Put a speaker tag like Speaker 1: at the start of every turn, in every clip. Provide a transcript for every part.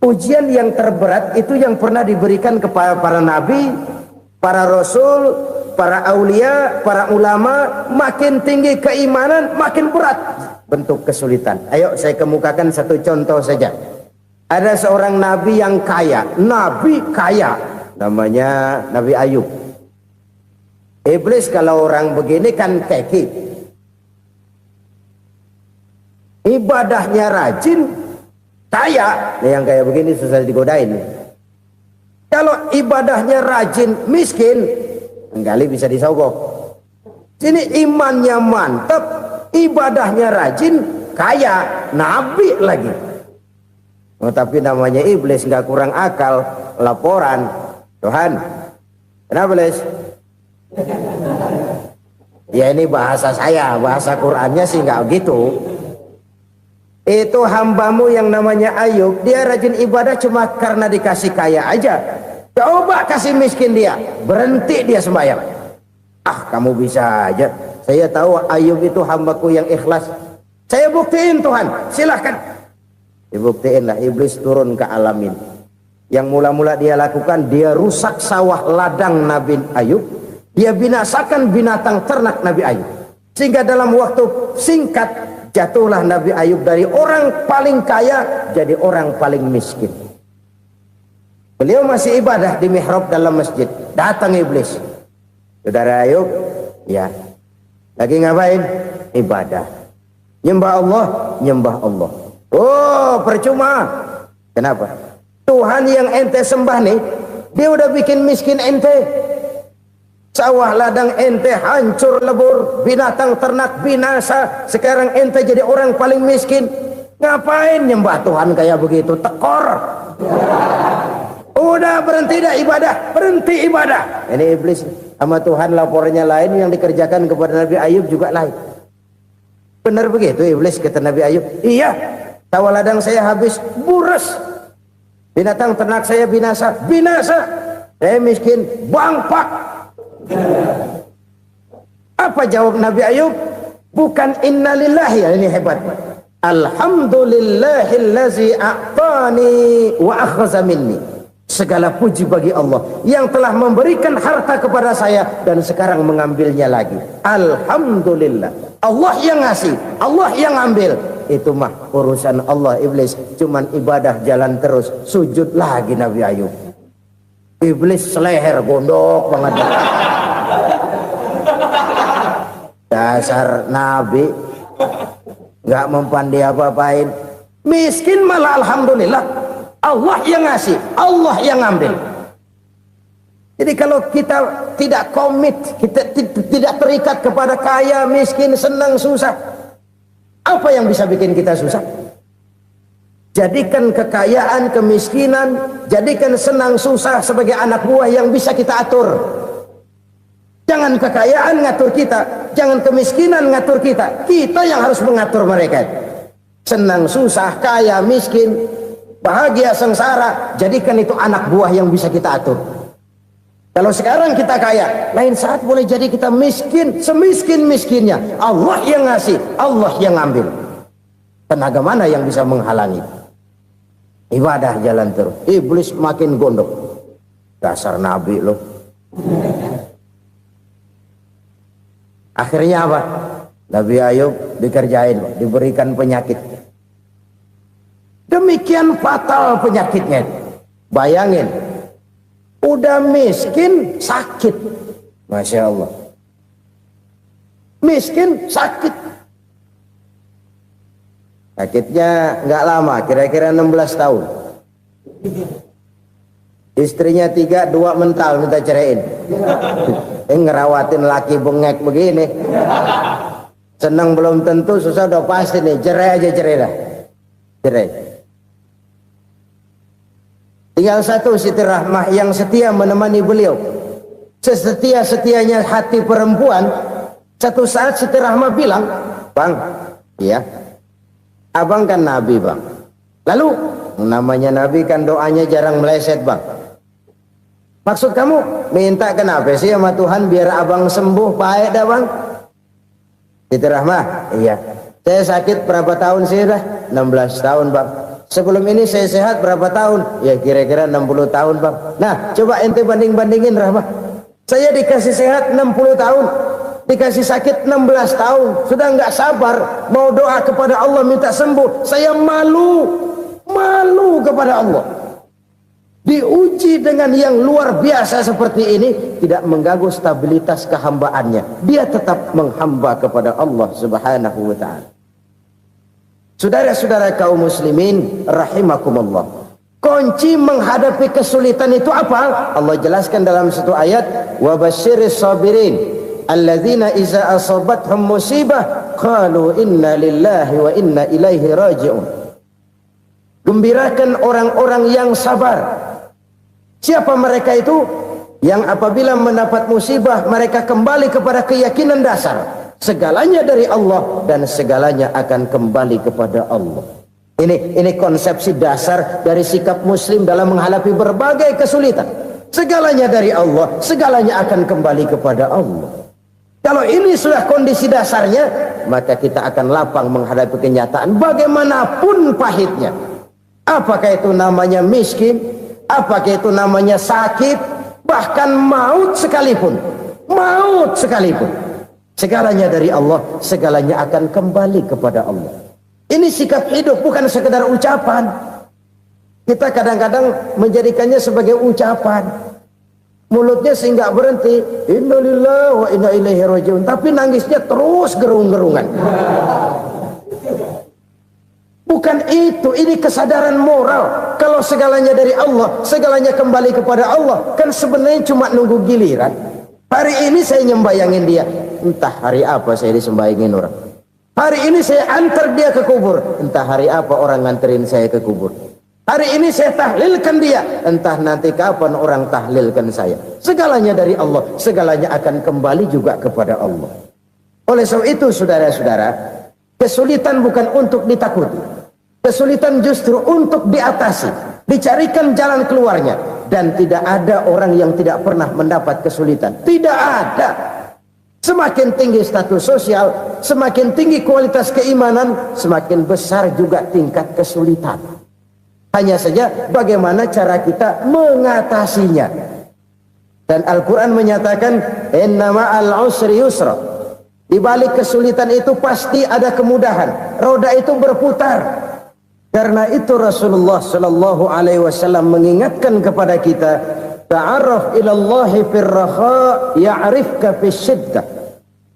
Speaker 1: Ujian yang terberat itu yang pernah diberikan kepada para nabi, para rasul, para aulia, para ulama. Makin tinggi keimanan, makin berat bentuk kesulitan. Ayo saya kemukakan satu contoh saja. Ada seorang nabi yang kaya, nabi kaya, namanya Nabi Ayub. Iblis kalau orang begini kan keki, ibadahnya rajin, kaya. Yang kayak begini susah digodain. Kalau ibadahnya rajin, miskin, kali bisa disogok. Sini imannya mantap, ibadahnya rajin, kaya, nabi lagi. Oh, tapi namanya iblis, nggak kurang akal. Laporan, Tuhan, kenapa Les? Ya ini bahasa saya, bahasa Qurannya sih nggak gitu. Itu hambamu yang namanya Ayub, dia rajin ibadah cuma karena dikasih kaya aja. Coba kasih miskin dia, berhenti dia sembahyang. Ah, kamu bisa aja. Saya tahu Ayub itu hambaku yang ikhlas. Saya buktiin Tuhan, silahkan. Dibuktiin lah, iblis turun ke alamin. Yang mula-mula dia lakukan, dia rusak sawah ladang Nabi Ayub. Dia binasakan binatang ternak Nabi Ayub. Sehingga dalam waktu singkat, jatuhlah Nabi Ayub dari orang paling kaya jadi orang paling miskin. Beliau masih ibadah di mihrab dalam masjid. Datang iblis. Saudara Ayub, ya, lagi ngapain? Ibadah. Nyembah Allah, nyembah Allah. Oh, percuma. Kenapa? Tuhan yang ente sembah nih, dia udah bikin miskin ente. Sawah ladang ente hancur lebur, binatang ternak binasa. Sekarang ente jadi orang paling miskin. Ngapain nyembah Tuhan kayak begitu? Tekor. Udah berhenti dah ibadah, berhenti ibadah. Ini iblis sama Tuhan laporannya lain, yang dikerjakan kepada Nabi Ayub juga lain. Benar begitu iblis, kata Nabi Ayub. Iya. Sawah ladang saya habis, buras. Binatang ternak saya binasa, binasa. Saya miskin, bangpak. Apa jawab Nabi Ayub? Bukan innalillahi, ya ini hebat. Alhamdulillahillazi a'tani wa akhza minni. Segala puji bagi Allah yang telah memberikan harta kepada saya dan sekarang mengambilnya lagi. Alhamdulillah. Allah yang ngasih, Allah yang ambil. Itu mah urusan Allah. Iblis cuman ibadah jalan terus, sujud lagi Nabi Ayub. Iblis seleher gondok banget. Dasar Nabi nggak mempan dia apa-apain. Miskin malah alhamdulillah. Allah yang ngasih, Allah yang ambil. Jadi kalau kita tidak komit, kita tidak terikat kepada kaya, miskin, senang, susah, apa yang bisa bikin kita susah? Jadikan kekayaan, kemiskinan, jadikan senang, susah sebagai anak buah yang bisa kita atur. Jangan kekayaan ngatur kita, jangan kemiskinan ngatur kita. Kita yang harus mengatur mereka. Senang, susah, kaya, miskin, bahagia, sengsara, jadikan itu anak buah yang bisa kita atur. Kalau sekarang kita kaya, lain saat boleh jadi kita miskin, semiskin-miskinnya. Allah yang ngasih, Allah yang ambil. Tenaga mana yang bisa menghalangi? Ibadah jalan terus. Iblis makin gondok. Dasar Nabi loh. Akhirnya apa? Nabi Ayub dikerjain, diberikan penyakit. Demikian fatal penyakitnya. Bayangin, udah miskin sakit. Masya Allah. Miskin sakit. Sakitnya nggak lama, kira-kira 16 tahun. Istrinya 3, 2 mental minta ceraiin. Ngerawatin laki bengek begini. Senang belum tentu, susah udah pasti nih. Cerai aja, cerai dah. Cerai. Tinggal satu Siti Rahmah yang setia menemani beliau. Sesetia-setianya hati perempuan. Satu saat Siti Rahmah bilang, "Bang, iya, abang kan Nabi, Bang. Lalu, namanya Nabi kan doanya jarang meleset, Bang. Maksud kamu minta kenapa sih sama Tuhan biar abang sembuh, baik dah, Bang?" Siti Rahmah, iya. Saya sakit berapa tahun sih dah? 16 tahun, Bang. Sebelum ini saya sehat berapa tahun? Ya kira-kira 60 tahun bang. Nah coba ente banding-bandingin Rahmat. Saya dikasih sehat 60 tahun, dikasih sakit 16 tahun. Sudah nggak sabar mau doa kepada Allah minta sembuh. Saya malu kepada Allah. Diuji dengan yang luar biasa seperti ini, tidak mengganggu stabilitas kehambaannya. Dia tetap menghamba kepada Allah Subhanahu wa ta'ala. Saudara-saudara kaum muslimin rahimakumullah. Kunci menghadapi kesulitan itu apa? Allah jelaskan dalam satu ayat, wa basyiris sabirin alladzina iza asabathum musibah qalu inna lillahi wa inna ilaihi raji'un. Gembirakan orang-orang yang sabar. Siapa mereka itu? Yang apabila mendapat musibah mereka kembali kepada keyakinan dasar, segalanya dari Allah dan segalanya akan kembali kepada Allah. Ini konsepsi dasar dari sikap muslim dalam menghadapi berbagai kesulitan. Segalanya dari Allah, segalanya akan kembali kepada Allah. Kalau ini sudah kondisi dasarnya, maka kita akan lapang menghadapi kenyataan bagaimanapun pahitnya. Apakah itu namanya miskin? Apakah itu namanya sakit? Bahkan maut sekalipun. Segalanya dari Allah, segalanya akan kembali kepada Allah. Ini sikap hidup, bukan sekedar ucapan. Kita kadang-kadang menjadikannya sebagai ucapan. Mulutnya sehingga berhenti, innalillahi wa inna ilaihi raji'un, tapi nangisnya terus gerung-gerungan. Bukan itu, ini kesadaran moral. Kalau segalanya dari Allah, segalanya kembali kepada Allah, kan sebenarnya cuma nunggu giliran. Hari ini saya nyembayangin dia, entah hari apa saya disembayangin orang. Hari ini saya antar dia ke kubur, entah hari apa orang nganterin saya ke kubur. Hari ini saya tahlilkan dia, entah nanti kapan orang tahlilkan saya. Segalanya dari Allah, segalanya akan kembali juga kepada Allah. Oleh sebab itu saudara-saudara, kesulitan bukan untuk ditakuti. Kesulitan justru untuk diatasi, dicarikan jalan keluarnya. Dan tidak ada orang yang tidak pernah mendapat kesulitan. Tidak ada. Semakin tinggi status sosial, semakin tinggi kualitas keimanan, semakin besar juga tingkat kesulitan. Hanya saja bagaimana cara kita mengatasinya. Dan Al-Quran menyatakan, inna ma'al usri yusra. Di balik kesulitan itu pasti ada kemudahan. Roda itu berputar. Karena itu Rasulullah sallallahu alaihi wasallam mengingatkan kepada kita, ta'arraf ilallahi fir raha ya'rifka fis syiddah.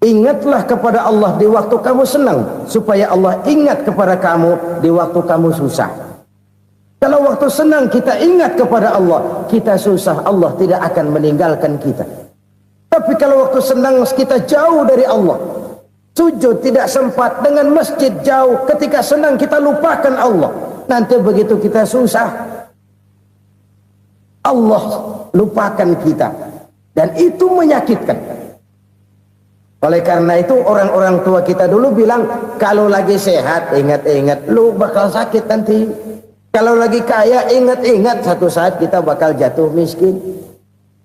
Speaker 1: Ingatlah kepada Allah di waktu kamu senang, supaya Allah ingat kepada kamu di waktu kamu susah. Kalau waktu senang kita ingat kepada Allah, kita susah, Allah tidak akan meninggalkan kita. Tapi kalau waktu senang kita jauh dari Allah, sujud tidak sempat, dengan masjid jauh, ketika senang kita lupakan Allah. Nanti begitu kita susah, Allah lupakan kita. Dan itu menyakitkan. Oleh karena itu orang-orang tua kita dulu bilang, kalau lagi sehat ingat-ingat lu bakal sakit nanti. Kalau lagi kaya ingat-ingat satu saat kita bakal jatuh miskin.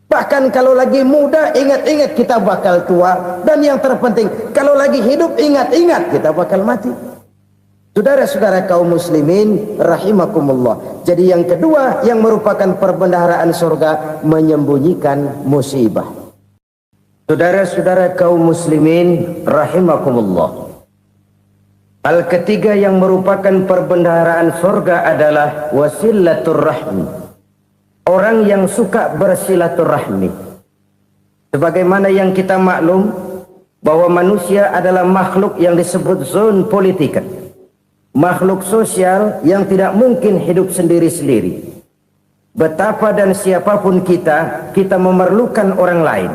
Speaker 1: Bahkan kalau lagi muda, ingat-ingat kita bakal tua. Dan yang terpenting, kalau lagi hidup, ingat-ingat kita bakal mati. Saudara-saudara kaum muslimin, rahimakumullah. Jadi yang kedua, yang merupakan perbendaharaan surga, menyembunyikan musibah. Saudara-saudara kaum muslimin, rahimakumullah. Hal ketiga yang merupakan perbendaharaan surga adalah wasilatur rahmi. Orang yang suka bersilaturahmi. Sebagaimana yang kita maklum bahwa manusia adalah makhluk yang disebut zon politika. Makhluk sosial yang tidak mungkin hidup sendiri-sendiri. Betapa dan siapapun kita memerlukan orang lain.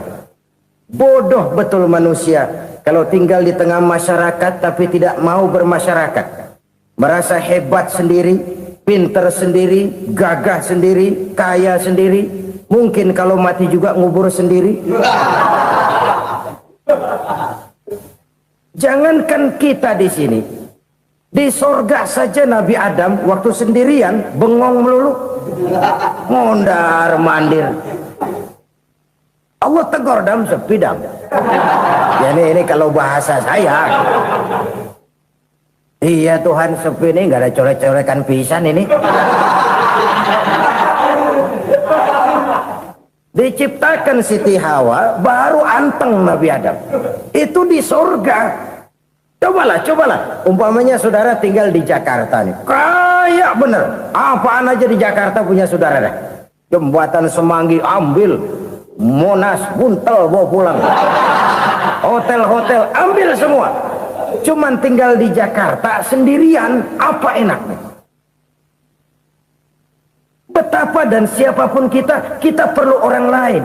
Speaker 1: Bodoh betul manusia kalau tinggal di tengah masyarakat tapi tidak mau bermasyarakat. Merasa hebat sendiri, pinter sendiri, gagah sendiri, kaya sendiri. Mungkin kalau mati juga ngubur sendiri. Jangankan kita di sini, di sorga saja Nabi Adam waktu sendirian bengong melulu, mondar mandir. Allah tegur dalam sepidam. Ya ini kalau bahasa saya. Iya Tuhan, sepi ini nggak ada colek-colekan pisan ini. Diciptakan Siti Hawa, baru anteng Nabi Adam. Itu di surga. Cobalah. Umpamanya saudara tinggal di Jakarta nih. Kayak bener. Apaan aja di Jakarta punya saudara dah. Jembatan Semanggi ambil. Monas, Buntel bawa pulang. Hotel-hotel ambil semua. Cuman tinggal di Jakarta sendirian, apa enaknya? Betapa dan siapapun kita perlu orang lain.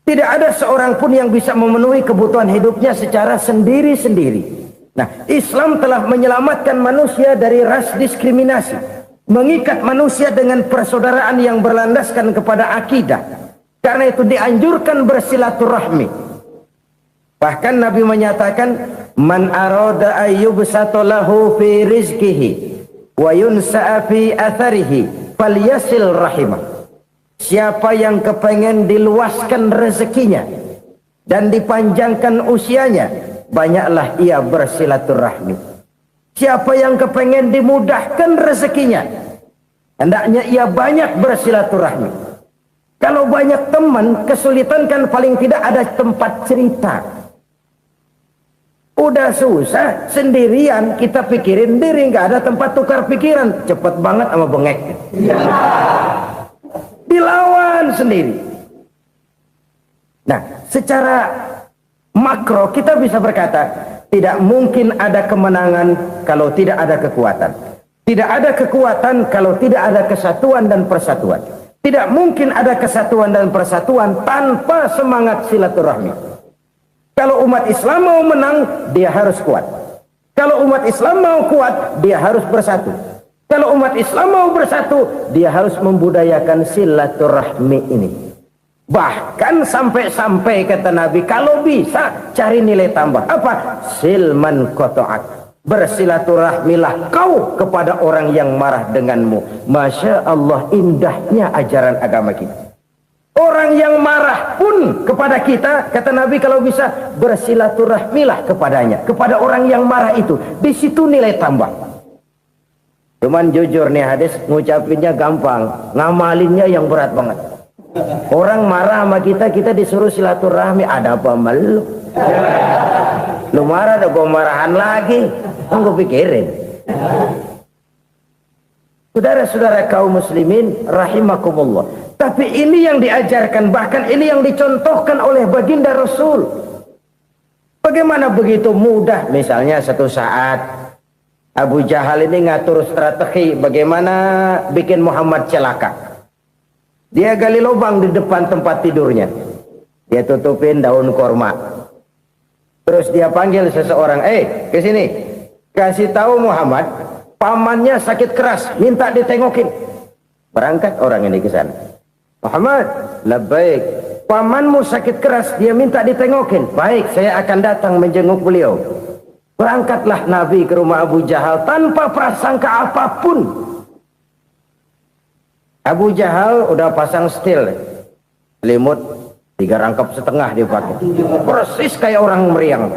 Speaker 1: Tidak ada seorang pun yang bisa memenuhi kebutuhan hidupnya secara sendiri-sendiri. Nah, Islam telah menyelamatkan manusia dari ras diskriminasi, mengikat manusia dengan persaudaraan yang berlandaskan kepada akidah. Karena itu dianjurkan bersilaturahmi. Bahkan Nabi menyatakan, man arada ayyubsata lahu fi rizqihi wa yunsa'a fi atharihi falyasil rahimah. Siapa yang kepengen diluaskan rezekinya dan dipanjangkan usianya, banyaklah ia bersilaturahmi. Siapa yang kepengen dimudahkan rezekinya, hendaknya ia banyak bersilaturahmi. Kalau banyak teman, kesulitan kan paling tidak ada tempat cerita. Udah susah, sendirian kita pikirin diri, nggak ada tempat tukar pikiran. Cepet banget sama bengek. Dilawan sendiri. Nah, secara makro kita bisa berkata, tidak mungkin ada kemenangan kalau tidak ada kekuatan. Tidak ada kekuatan kalau tidak ada kesatuan dan persatuan. Tidak mungkin ada kesatuan dan persatuan tanpa semangat silaturahmi. Kalau umat Islam mau menang, dia harus kuat. Kalau umat Islam mau kuat, dia harus bersatu. Kalau umat Islam mau bersatu, dia harus membudayakan silaturahmi ini. Bahkan sampai-sampai kata Nabi, kalau bisa cari nilai tambah. Apa? Silman qata'ak. Bersilaturahmilah kau kepada orang yang marah denganmu. Masya Allah, indahnya ajaran agama kita. Orang yang marah pun kepada kita, kata Nabi, kalau bisa bersilaturahmilah kepadanya, kepada orang yang marah itu. Di situ nilai tambah. Cuman jujur nih hadis, ngucapinnya gampang, ngamalinnya yang berat banget. Orang marah sama kita disuruh silaturahmi, ada apa malu? Lu marah, ada gua marahan lagi. Enggak pikirin. Saudara-saudara kaum muslimin rahimakumullah. Tapi ini yang diajarkan, bahkan ini yang dicontohkan oleh baginda Rasul. Bagaimana begitu mudah, misalnya satu saat Abu Jahal ini ngatur strategi bagaimana bikin Muhammad celaka. Dia gali lubang di depan tempat tidurnya. Dia tutupin daun korma. Terus dia panggil seseorang, ke sini. Kasih tahu Muhammad, pamannya sakit keras, minta ditengokin. Berangkat orang ini ke sana. Muhammad, labbaik. Pamanmu sakit keras, dia minta ditengokin. Baik, saya akan datang menjenguk beliau. Berangkatlah Nabi ke rumah Abu Jahal tanpa prasangka apapun. Abu Jahal udah pasang setil, selimut 3 rangkap setengah dia pakai, persis kayak orang meriang.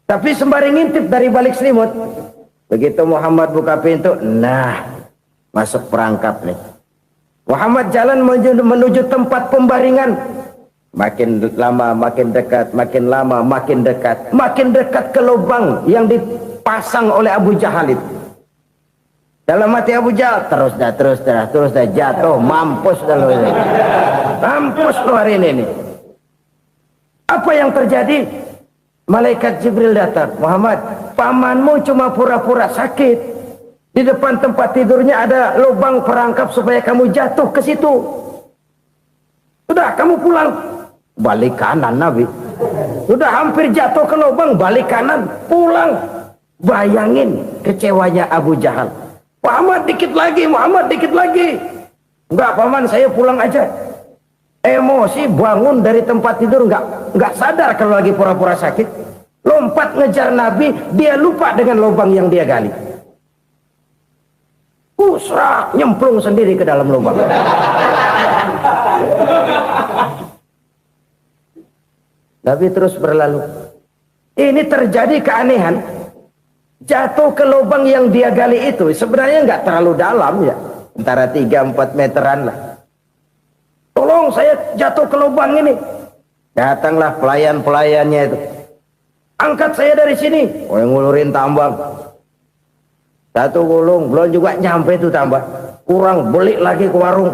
Speaker 1: Tapi sembari ngintip dari balik selimut, begitu Muhammad buka pintu, nah masuk perangkap nih. Muhammad jalan menuju tempat pembaringan. Makin lama makin dekat, makin lama makin dekat, makin dekat ke lubang yang dipasang oleh Abu Jahal itu. Dalam hati Abu Jahal, terus dah jatuh, mampus dah lo ini. Mampus lo hari ini. Apa yang terjadi? Malaikat Jibril datang. Muhammad, pamanmu cuma pura-pura sakit. Di depan tempat tidurnya ada lubang perangkap supaya kamu jatuh ke situ. Sudah, kamu pulang. Balik kanan Nabi. Sudah hampir jatuh ke lubang, balik kanan, pulang. Bayangin kecewanya Abu Jahal. Muhammad dikit lagi, Muhammad dikit lagi. Enggak paman, saya pulang aja. Emosi bangun dari tempat tidur, enggak sadar kalau lagi pura-pura sakit. Lompat ngejar Nabi, dia lupa dengan lubang yang dia gali. Usrak, nyemplung sendiri ke dalam lubang. Nabi terus berlalu. Ini terjadi keanehan. jatuh ke lubang yang dia gali itu sebenarnya nggak terlalu dalam ya, antara 3-4 meteran lah. Tolong saya jatuh ke lubang ini. Datanglah pelayan-pelayannya itu, angkat saya dari sini. Oh, yang ngulurin tambang. Satu gulung belum juga nyampe itu tambah, kurang beli lagi ke warung,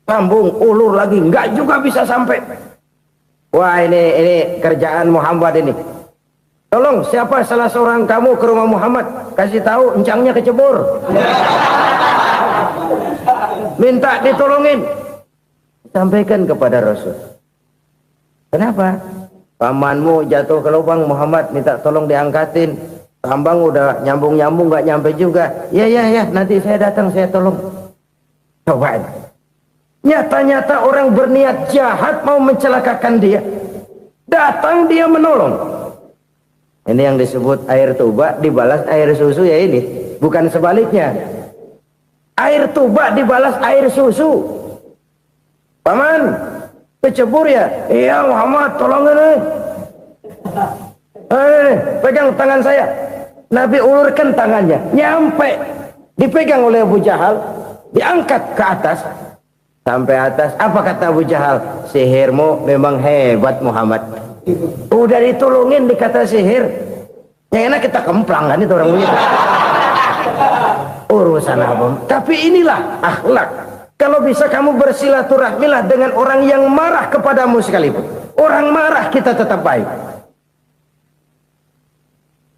Speaker 1: sambung ulur lagi nggak juga bisa sampai. Wah, ini kerjaan Muhammad ini. Tolong siapa salah seorang kamu ke rumah Muhammad, kasih tahu encangnya kecebur. Minta ditolongin. Sampaikan kepada Rasul. Kenapa? Pamanmu jatuh ke lubang, Muhammad minta tolong diangkatin. Tambang udah nyambung-nyambung nggak nyampe juga. Ya, nanti saya datang saya tolong. Coba. Nyata-nyata orang berniat jahat mau mencelakakan dia. Datang dia menolong. Ini yang disebut air tuba dibalas air susu ya ini. Bukan sebaliknya. Air tuba dibalas air susu. Paman, kecebur ya? Iya Muhammad, tolongin nih. Pegang tangan saya. Nabi ulurkan tangannya. Nyampe. Dipegang oleh Abu Jahal. Diangkat ke atas. Sampai atas. Apa kata Abu Jahal? Sihirmu memang hebat Muhammad. Udah ditolongin dikata sihir. Yang enak kita kemplang kan itu orang begitu. Urusan apa? Tapi inilah akhlak. Kalau bisa kamu bersilaturahmilah dengan orang yang marah kepadamu sekalipun. Orang marah kita tetap baik.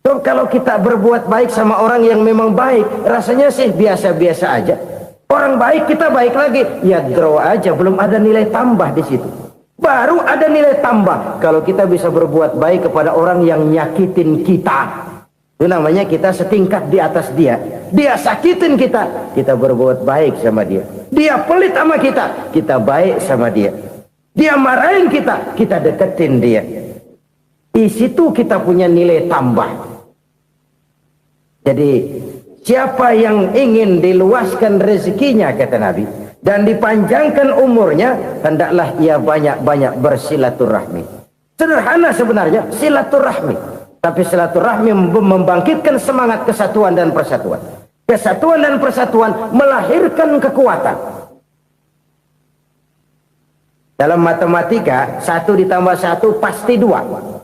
Speaker 1: So, kalau kita berbuat baik sama orang yang memang baik, rasanya sih biasa-biasa aja. Orang baik kita baik lagi, ya draw aja, belum ada nilai tambah di situ. Baru ada nilai tambah kalau kita bisa berbuat baik kepada orang yang nyakitin kita. Itu namanya kita setingkat di atas dia. Dia sakitin kita, kita berbuat baik sama dia. Dia pelit sama kita, kita baik sama dia. Dia marahin kita, kita deketin dia. Di situ kita punya nilai tambah. Jadi siapa yang ingin diluaskan rezekinya kata Nabi dan dipanjangkan umurnya, hendaklah ia banyak-banyak bersilaturahmi. Sederhana sebenarnya silaturahmi, tapi silaturahmi membangkitkan semangat kesatuan dan persatuan. Kesatuan dan persatuan melahirkan kekuatan. Dalam matematika 1 ditambah 1 pasti 2.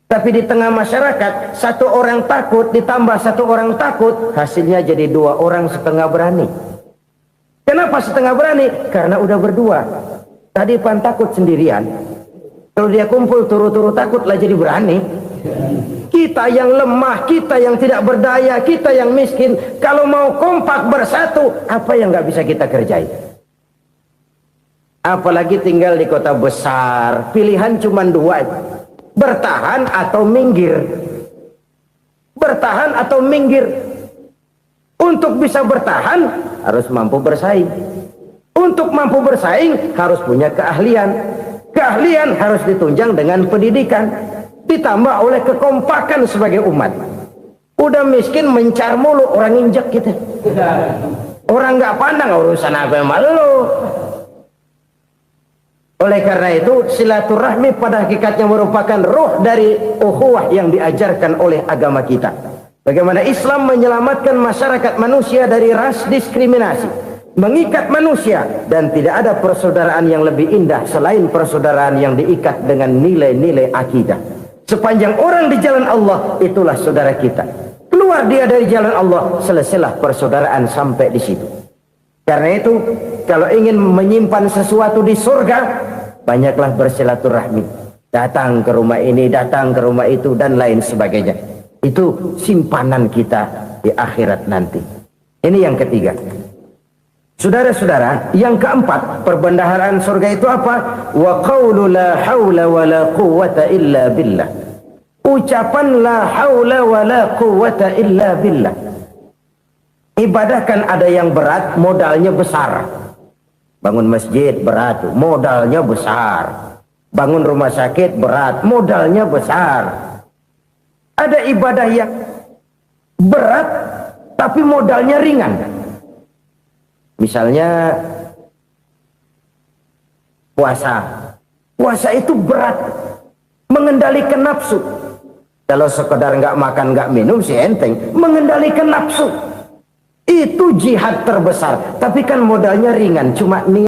Speaker 1: Tapi di tengah masyarakat 1 orang takut ditambah 1 orang takut, hasilnya jadi 2 orang setengah berani. Kenapa setengah berani? Karena udah berdua. Tadi pan takut sendirian. Kalau dia kumpul turu-turu takutlah jadi berani. Kita yang lemah, kita yang tidak berdaya, kita yang miskin, kalau mau kompak bersatu, apa yang nggak bisa kita kerjain? Apalagi tinggal di kota besar, pilihan cuma 2. Bertahan atau minggir. Bertahan atau minggir. Untuk bisa bertahan harus mampu bersaing. Untuk mampu bersaing harus punya keahlian. Keahlian harus ditunjang dengan pendidikan, ditambah oleh kekompakan sebagai umat. Udah miskin mencar mulu, orang injek kita. Orang nggak pandang urusan apa yang malu. Oleh karena itu silaturahmi pada hakikatnya merupakan ruh dari ukhuwah yang diajarkan oleh agama kita. Bagaimana Islam menyelamatkan masyarakat manusia dari ras diskriminasi, mengikat manusia, dan tidak ada persaudaraan yang lebih indah selain persaudaraan yang diikat dengan nilai-nilai akidah. Sepanjang orang di jalan Allah, itulah saudara kita. Keluar dia dari jalan Allah, selesailah persaudaraan sampai di situ. Karena itu, kalau ingin menyimpan sesuatu di surga, banyaklah bersilaturahmi. Datang ke rumah ini, datang ke rumah itu, dan lain sebagainya. Itu simpanan kita di akhirat nanti. Ini yang ketiga. Saudara-saudara, yang keempat, perbendaharaan surga itu apa? Wa qawlu la hawla wa la quwwata illa billah. Ucapan la hawla wa la quwwata illa billah. Ibadah kan ada yang berat, modalnya besar. Bangun masjid berat, modalnya besar. Bangun rumah sakit berat, modalnya besar. Ada ibadah yang berat, tapi modalnya ringan. Misalnya puasa. Puasa itu berat, mengendalikan nafsu. Kalau sekedar nggak makan nggak minum sih enteng, mengendalikan nafsu itu jihad terbesar. Tapi kan modalnya ringan, cuma niat.